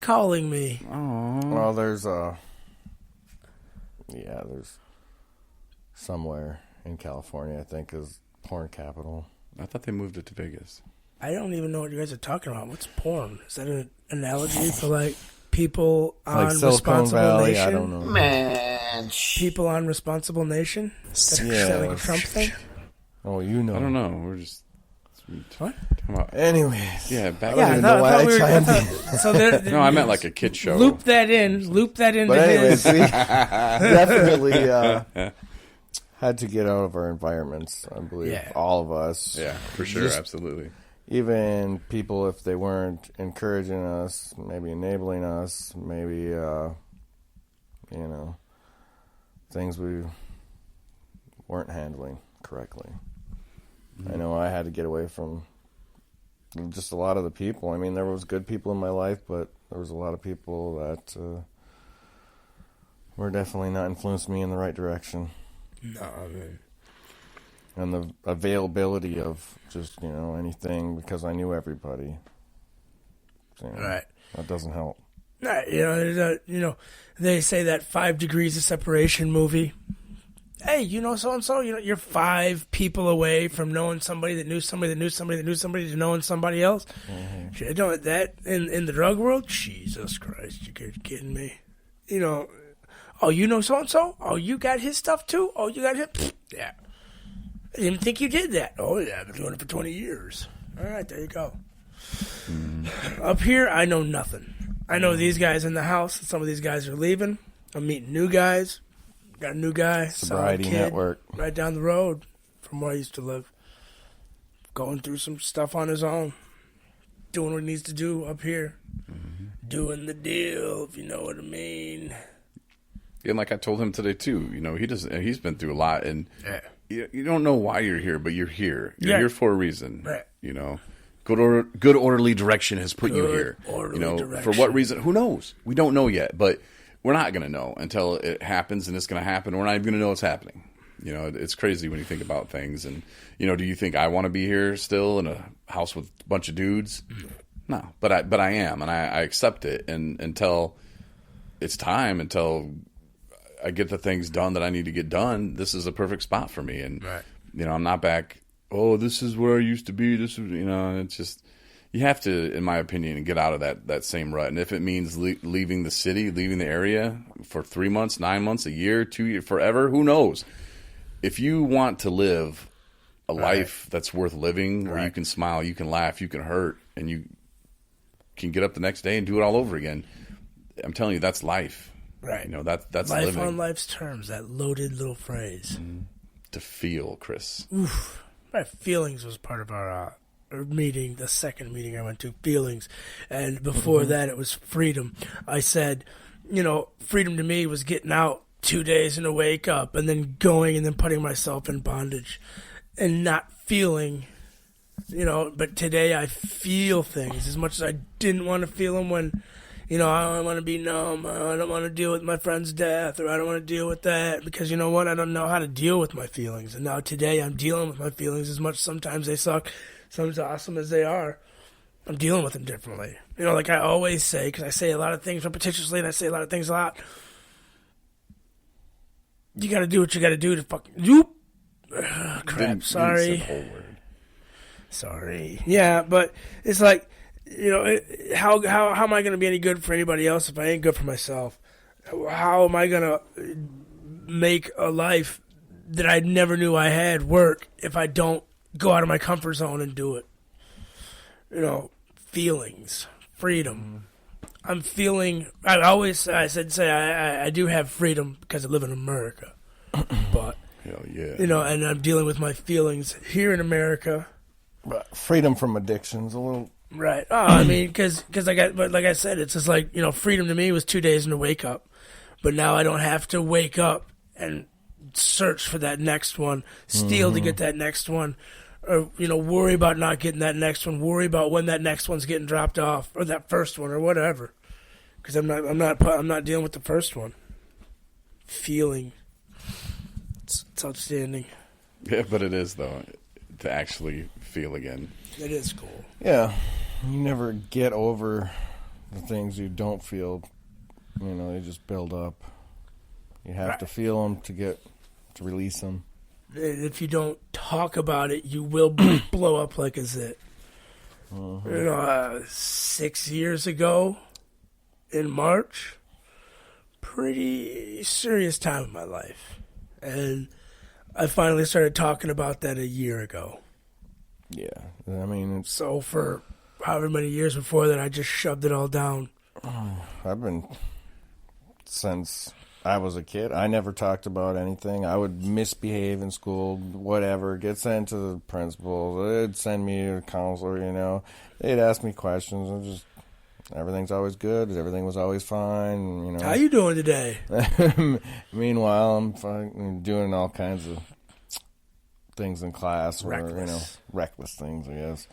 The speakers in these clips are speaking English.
calling me. Oh. Well, there's somewhere in California, I think, is porn capital. I thought they moved it to Vegas. I don't even know what you guys are talking about. What's porn? Is that an analogy for like people on Like Silicon Responsible Valley, Nation? I don't know. Man, People on Responsible Nation? Is that like a Trump thing? Oh, you know. I don't know. We're just... What? Anyways. Yeah, back Yeah, even know why I chimed in. So No, I meant like a kid show. Loop that into But anyways, his. we definitely had to get out of our environments, I believe. Yeah. All of us. Yeah, for sure, Just- absolutely. Even people, if they weren't encouraging us, maybe enabling us, maybe, things we weren't handling correctly. I know I had to get away from just a lot of the people. I mean, there was good people in my life, but there was a lot of people that were definitely not influencing me in the right direction. No, man. And the availability of just, anything because I knew everybody. So, Right. That doesn't help. Right, they say that 5 Degrees of Separation movie. Hey, so-and-so, you're 5 people away from knowing somebody that knew somebody that knew somebody that knew somebody to knowing somebody else. Mm-hmm. That in the drug world? Jesus Christ, you're kidding me. Oh, you know so-and-so? Oh, you got his stuff too? Oh, you got him? Yeah. I didn't think you did that. Oh, yeah, I've been doing it for 20 years. All right, there you go. Up here, I know nothing. I know these guys in the house, and some of these guys are leaving. I'm meeting new guys. Got a new guy, Sobriety solid kid, network. right down the road from where I used to live. Going through some stuff on his own. Doing what he needs to do up here. Mm-hmm. Doing the deal, if you know what I mean. And like I told him today too, he's been through a lot, and you don't know why you're here, but you're here. You're here for a reason. Right. Good orderly direction has put you here. Direction. For what reason? Who knows? We don't know yet, but we're not going to know until it happens, and it's going to happen. We're not even going to know it's happening. It's crazy when you think about things. And, do you think I want to be here still in a house with a bunch of dudes? No, but I am, and I accept it. And until it's time, until I get the things done that I need to get done, this is a perfect spot for me. And, I'm not back, this is where I used to be. This is, it's just... You have to, in my opinion, get out of that same rut. And if it means leaving the city, leaving the area for 3 months, 9 months, a year, 2 years, forever, who knows? If you want to live a life that's worth living, where you can smile, you can laugh, you can hurt, and you can get up the next day and do it all over again, I'm telling you, that's life. Right. That's life living. on life's terms, that loaded little phrase. Mm-hmm. To feel, Chris. Oof. My feelings was part of our meeting, the second meeting I went to, feelings. And before that, it was freedom. I said, freedom to me was getting out 2 days and a wake up and then going and then putting myself in bondage and not feeling, but today I feel things as much as I didn't want to feel them when, I don't want to be numb. I don't want to deal with my friend's death, or I don't want to deal with that because, I don't know how to deal with my feelings. And now today I'm dealing with my feelings as much. Sometimes they suck. Sometimes awesome as they are, I'm dealing with them differently. Like I always say, because I say a lot of things repetitiously and I say a lot of things a lot. You got to do what you got to do to fucking... crap, sorry. Sorry. Yeah, but it's like, how am I going to be any good for anybody else if I ain't good for myself? How am I going to make a life that I never knew I had work if I don't go out of my comfort zone and do it? Feelings, freedom. I'm feeling. I do have freedom because I live in America, but hell yeah, and I'm dealing with my feelings here in America. But freedom from addiction's a little right. Oh, I mean, because but like I said, it's just like freedom to me was 2 days and a wake up, but now I don't have to wake up and search for that next one, steal to get that next one, or worry about not getting that next one, worry about when that next one's getting dropped off, or that first one, or whatever. Because I'm not dealing with the first one. Feeling, it's outstanding. Yeah, but it is though to actually feel again. It is cool. Yeah, you never get over the things you don't feel, they just build up. You have to feel them to release them. And if you don't talk about it, you will blow up like a zit. 6 years ago in March, pretty serious time in my life. And I finally started talking about that a year ago. Yeah. I mean, so for however many years before that, I just shoved it all down. I've been, since I was a kid, I never talked about anything. I would misbehave in school, whatever, get sent to the principal. They'd send me to a counselor, They'd ask me questions. Everything's always good. Everything was always fine, How you doing today? Meanwhile, I'm doing all kinds of things in class. Reckless things, I guess.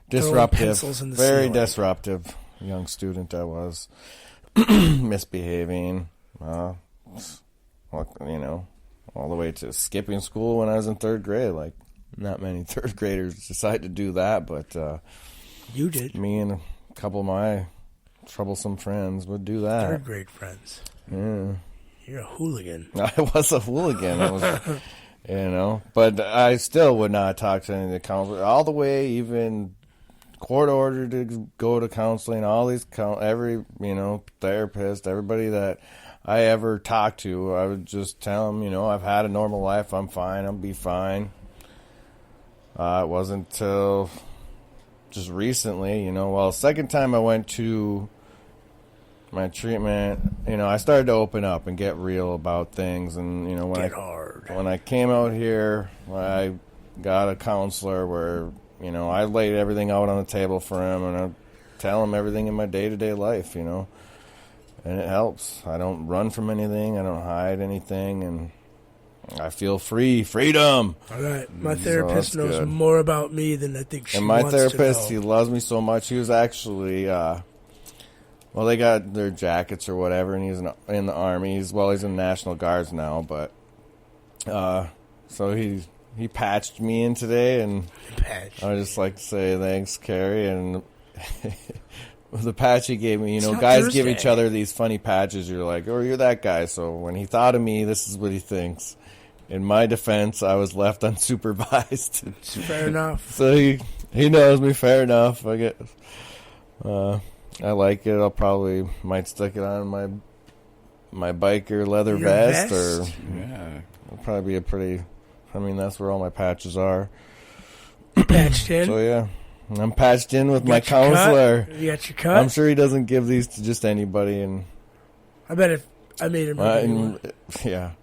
Disruptive. Very disruptive young student I was. Misbehaving. All the way to skipping school when I was in third grade. Like, not many third graders decide to do that, but you did. Me and a couple of my troublesome friends would do that. Third grade friends. Yeah. You're a hooligan. I was a hooligan. I was, but I still would not talk to any of the counselors. All the way, even court ordered to go to counseling. All these, every therapist, everybody that I ever talked to, I would just tell them, I've had a normal life. I'm fine. I'll be fine. It wasn't until just recently, second time I went to my treatment, I started to open up and get real about things. And, when I came out here, I got a counselor where, I laid everything out on the table for him and I tell him everything in my day-to-day life, and it helps. I don't run from anything. I don't hide anything. And I feel freedom. All right. My therapist knows more about me than I think she And wants my therapist, to know. he loves me so much. He was actually, they got their jackets or whatever, and he's in the Army. He's in the National Guards now, but, so he patched me in today, and I would just like to say thanks, Carrie, and the patch he gave me, guys give each other these funny patches. You're like, oh, you're that guy. So when he thought of me, this is what he thinks. In my defense, I was left unsupervised. Fair enough. So he knows me. Fair enough. I guess. I like it. Might stick it on my biker leather vest, or it'll probably be a pretty. That's where all my patches are. Patched in. So yeah. I'm patched in with my counselor. You got your cut? I'm sure he doesn't give these to just anybody. And I bet if I made him. Yeah.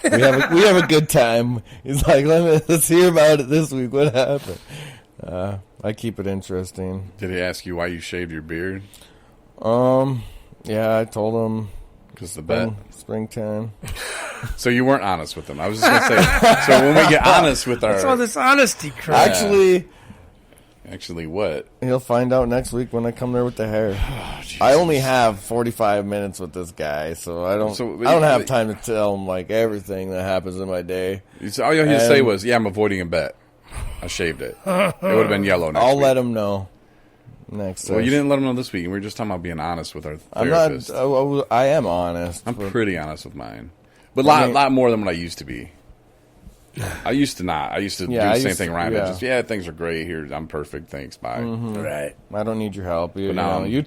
We have a good time. He's like, let's hear about it this week. What happened? I keep it interesting. Did he ask you why you shaved your beard? Yeah, I told him. Because the bet. Springtime. So you weren't honest with him. I was just going to say, so when we get honest with our... That's all this honesty crap. Actually, what? He'll find out next week when I come there with the hair. Oh, I only have 45 minutes with this guy, so I don't have time to tell him everything that happens in my day. All you had to say was, I'm avoiding a bet. I shaved it. It would have been yellow next week. I'll let him know next Well, you didn't let him know this week. We were just talking about being honest with our therapist. I am honest. I'm pretty honest with mine. But a lot more than what I used to be. I used to not. I used to do the same thing around it. Just, things are great here. I'm perfect. Thanks. Bye. Mm-hmm. Right. I don't need your help. You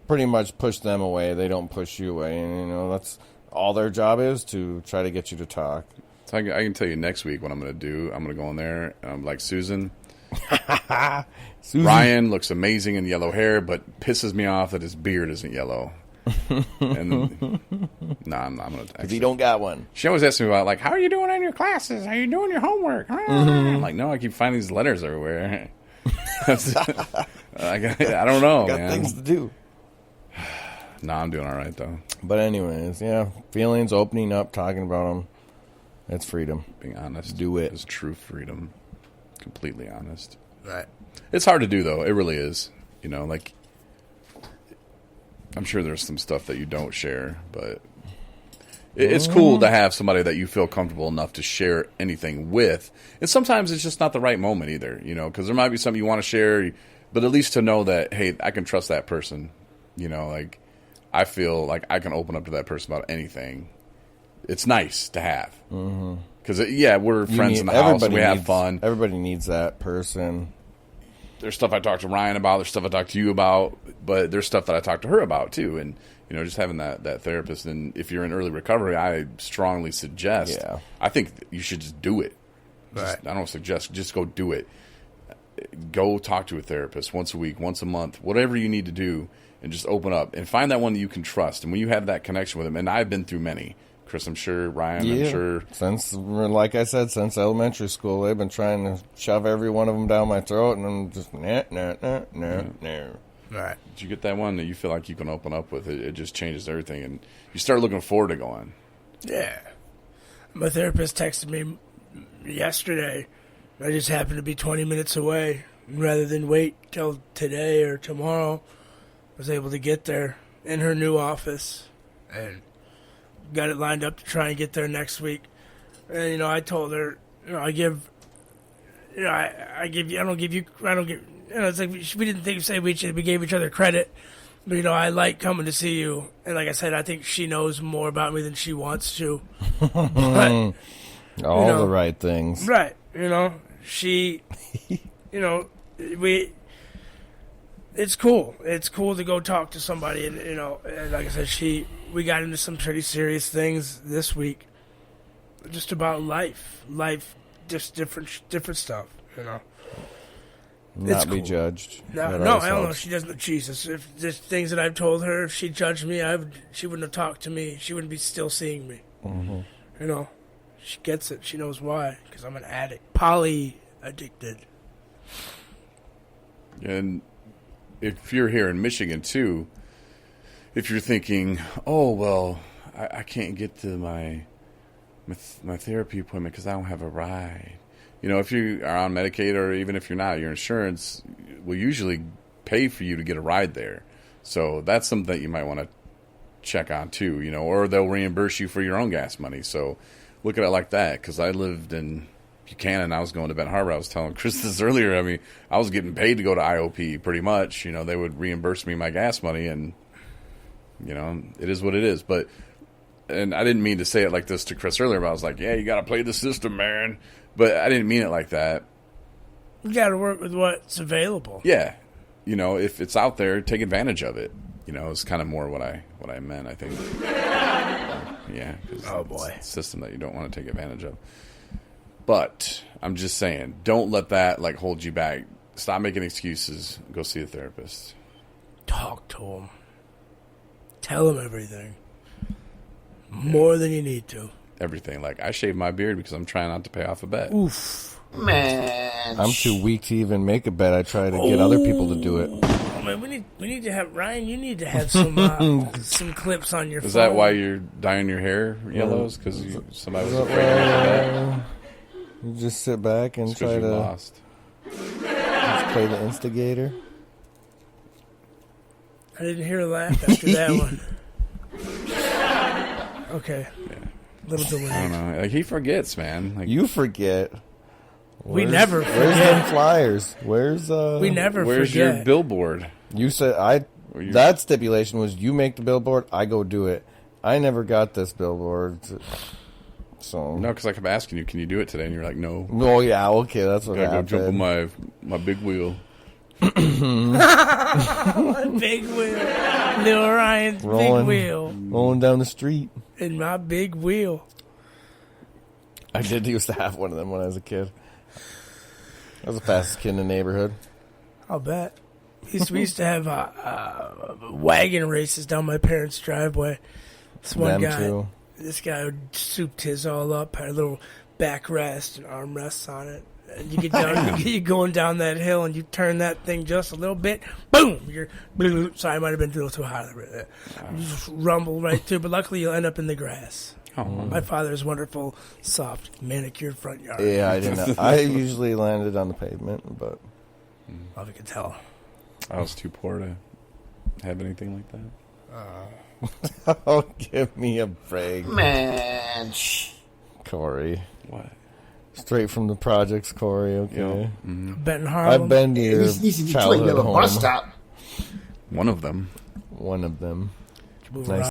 pretty much push them away. They don't push you away. And, that's all their job is, to try to get you to talk. So I can tell you next week what I'm going to do. I'm going to go in there and I'm like, Susan. Ryan looks amazing in yellow hair, but pisses me off that his beard isn't yellow. And I'm going to. Because he don't got one. She always asks me about how are you doing on your classes? How are you doing your homework? I'm like, no, I keep finding these letters everywhere. I don't know. Got things to do. No, I'm doing all right though. But anyways, feelings, opening up, talking about them. That's freedom. Being honest. Do it. It's true freedom. Completely honest. Right. It's hard to do though. It really is. I'm sure there's some stuff that you don't share, but it's cool to have somebody that you feel comfortable enough to share anything with. And sometimes it's just not the right moment either, because there might be something you want to share, but at least to know that, hey, I can trust that person, You know, like, I feel like I can open up to that person about anything. It's nice to have. Because, we're friends in the house and we have fun. Everybody needs that person. There's stuff I talk to Ryan about. There's stuff I talk to you about. But there's stuff that I talk to her about, too. And, you know, just having that therapist. And if you're in early recovery, I strongly suggest. Yeah. I think you should just do it. Right. I don't suggest. Just go do it. Go talk to a therapist once a week, once a month, whatever you need to do. And just open up. And find that one that you can trust. And when you have that connection with them. And I've been through many. Chris, I'm sure. Ryan, I'm sure. Like I said, since elementary school, they've been trying to shove every one of them down my throat, and I'm just, no. Right. Did you get that one that you feel like you can open up with? It just changes everything, and you start looking forward to going. Yeah. My therapist texted me yesterday. I just happened to be 20 minutes away. Rather than wait till today or tomorrow, I was able to get there in her new office, and got it lined up to try and get there next week. And, you know, I told her, you know, I don't give, you know, it's like we didn't say we gave each other credit. But, you know, I like coming to see you. And like I said, I think she knows more about me than she wants to. But, the right things. Right. You know, she, you know, it's cool. It's cool to go talk to somebody. And, you know, and like I said, we got into some pretty serious things this week, just about life, just different stuff. You know, not be judged. No, I don't know. She doesn't. Jesus, if there's things that I've told her, if she judged me, she wouldn't have talked to me. She wouldn't be still seeing me. Mm-hmm. You know, she gets it. She knows why. Because I'm an addict, poly addicted. And if you're here in Michigan too, if you're thinking, oh well, I can't get to my therapy appointment because I don't have a ride. You know, if you are on Medicaid or even if you're not, your insurance will usually pay for you to get a ride there. So that's something that you might want to check on too. You know, or they'll reimburse you for your own gas money. So look at it like that. Because I lived in Buchanan, I was going to Benton Harbor. I was telling Chris this earlier. I mean, I was getting paid to go to IOP pretty much. You know, they would reimburse me my gas money, and you know, it is what it is. But, and I didn't mean to say it like this to Chris earlier, but I was like, yeah, you got to play the system, man. But I didn't mean it like that. You got to work with what's available. Yeah. You know, if it's out there, take advantage of it. You know, it's kind of more what I meant, I think. Yeah. Oh, boy. It's a system that you don't want to take advantage of. But I'm just saying, don't let that like hold you back. Stop making excuses. Go see a therapist. Talk to him. Tell him everything. More than you need to. Everything. Like, I shave my beard because I'm trying not to pay off a bet. Oof. Man. I'm too weak to even make a bet. I try to get other people to do it. Oh, man, we need to have, Ryan, you need to have some clips on your phone. Is that why you're dyeing your hair yellows? Because somebody was afraid to make a bet? You just sit back and try to lost. Just play the instigator. I didn't hear a laugh after that one. Okay. Yeah. Little delayed. I don't know. Like, he forgets, man. Like, You forget. We never Where's forget. them flyers? Where's We never where's forget. your billboard? You said that stipulation was you make the billboard, I go do it. I never got this billboard. So No, because I kept asking you, can you do it today? And you're like, no. Oh yeah, okay, that's what I gotta happened. go jump on my big wheel. Big wheel. Little Ryan's big wheel. Rolling down the street. In my big wheel. I did used to have one of them when I was a kid. I was the fastest kid in the neighborhood. I'll bet. We used to have wagon races down my parents' driveway. This one Them guy, too. this guy souped his all up, had a little backrest and armrests on it. And you get down, you're going down that hill, and you turn that thing just a little bit, boom! Sorry, I might have been a little too high. You just rumble right through, but luckily you'll end up in the grass. Oh. My father's wonderful, soft, manicured front yard. Yeah, I didn't know. I usually landed on the pavement, but Oh, we can tell. I was too poor to have anything like that. oh, give me a break, Man. Corey. What? Straight from the projects, Corey. Okay, Yeah. Mm-hmm. Benton Harlem. I've been to your This needs to be childhood a bus home. stop. One of them. one of them. Move Nice around.